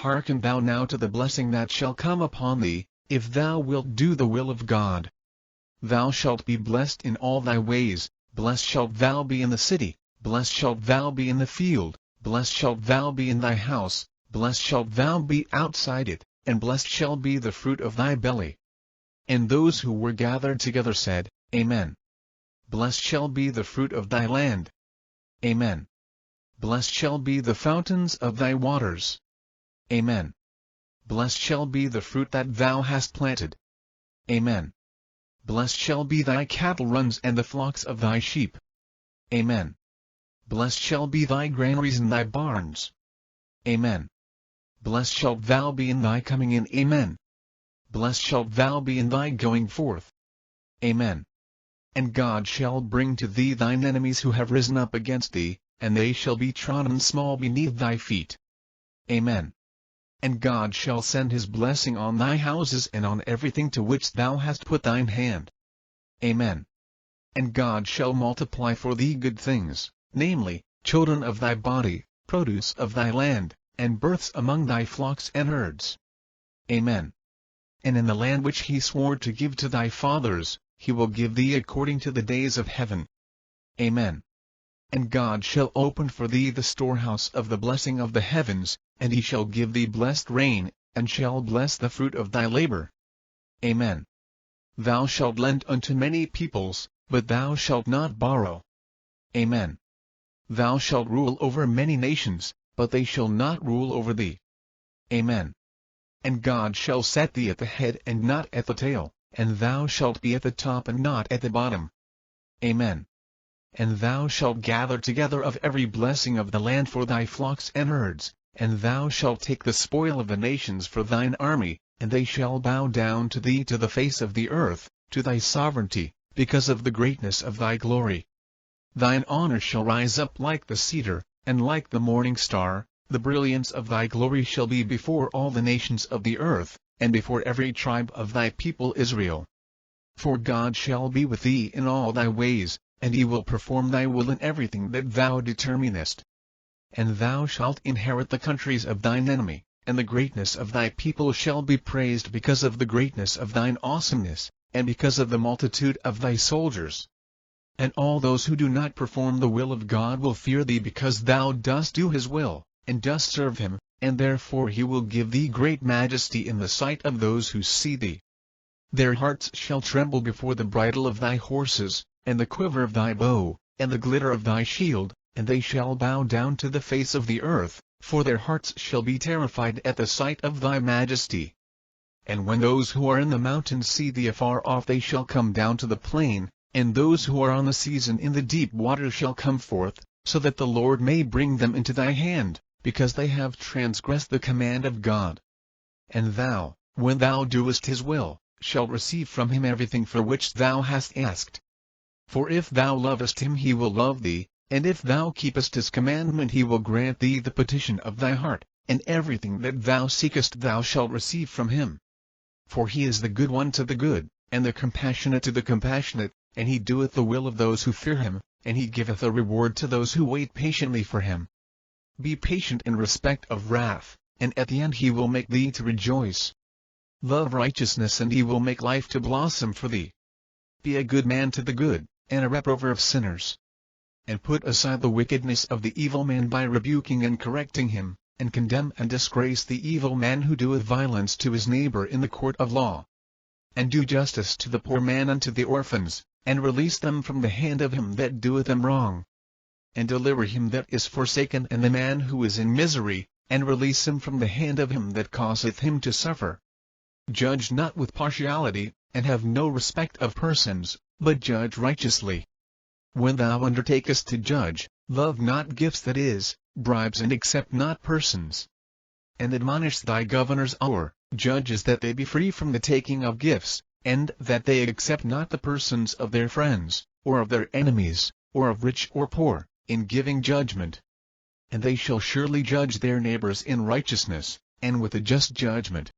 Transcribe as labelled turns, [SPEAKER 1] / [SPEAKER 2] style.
[SPEAKER 1] hearken thou now to the blessing that shall come upon thee, if thou wilt do the will of God. Thou shalt be blessed in all thy ways, blessed shalt thou be in the city, blessed shalt thou be in the field, blessed shalt thou be in thy house, blessed shalt thou be outside it, and blessed shall be the fruit of thy belly. And those who were gathered together said, Amen. Blessed shall be the fruit of thy land. Amen. Blessed shall be the fountains of thy waters. Amen. Blessed shall be the fruit that thou hast planted. Amen. Blessed shall be thy cattle runs and the flocks of thy sheep. Amen. Blessed shall be thy granaries and thy barns. Amen. Blessed shalt thou be in thy coming in. Amen. Blessed shalt thou be in thy going forth. Amen. And God shall bring to thee thine enemies who have risen up against thee, and they shall be trodden small beneath thy feet. Amen. And God shall send his blessing on thy houses and on everything to which thou hast put thine hand. Amen. And God shall multiply for thee good things, namely, children of thy body, produce of thy land, and births among thy flocks and herds. Amen. And in the land which he swore to give to thy fathers, he will give thee according to the days of heaven. Amen. And God shall open for thee the storehouse of the blessing of the heavens, and he shall give thee blessed rain, and shall bless the fruit of thy labor. Amen. Thou shalt lend unto many peoples, but thou shalt not borrow. Amen. Thou shalt rule over many nations, but they shall not rule over thee. Amen. And God shall set thee at the head and not at the tail, and thou shalt be at the top and not at the bottom. Amen. And thou shalt gather together of every blessing of the land for thy flocks and herds, and thou shalt take the spoil of the nations for thine army, and they shall bow down to thee to the face of the earth, to thy sovereignty, because of the greatness of thy glory. Thine honor shall rise up like the cedar, and like the morning star, the brilliance of thy glory shall be before all the nations of the earth, and before every tribe of thy people Israel. For God shall be with thee in all thy ways, and he will perform thy will in everything that thou determinest. And thou shalt inherit the countries of thine enemy, and the greatness of thy people shall be praised because of the greatness of thine awesomeness, and because of the multitude of thy soldiers. And all those who do not perform the will of God will fear thee because thou dost do his will, and dost serve him, and therefore he will give thee great majesty in the sight of those who see thee. Their hearts shall tremble before the bridle of thy horses, and the quiver of thy bow, and the glitter of thy shield, and they shall bow down to the face of the earth, for their hearts shall be terrified at the sight of thy majesty. And when those who are in the mountains see thee afar off, they shall come down to the plain, and those who are on the seas and in the deep water shall come forth, so that the Lord may bring them into thy hand, because they have transgressed the command of God. And thou, when thou doest his will, shalt receive from him everything for which thou hast asked. For if thou lovest him he will love thee, and if thou keepest his commandment he will grant thee the petition of thy heart, and everything that thou seekest thou shalt receive from him. For he is the good one to the good, and the compassionate to the compassionate, and he doeth the will of those who fear him, and he giveth a reward to those who wait patiently for him. Be patient in respect of wrath, and at the end he will make thee to rejoice. Love righteousness and he will make life to blossom for thee. Be a good man to the good, and a reprover of sinners. And put aside the wickedness of the evil man by rebuking and correcting him, and condemn and disgrace the evil man who doeth violence to his neighbor in the court of law. And do justice to the poor man and to the orphans, and release them from the hand of him that doeth them wrong. And deliver him that is forsaken and the man who is in misery, and release him from the hand of him that causeth him to suffer. Judge not with partiality, and have no respect of persons, but judge righteously. When thou undertakest to judge, love not gifts, that is, bribes, and accept not persons. And admonish thy governors or judges that they be free from the taking of gifts, and that they accept not the persons of their friends, or of their enemies, or of rich or poor, in giving judgment. And they shall surely judge their neighbors in righteousness, and with a just judgment.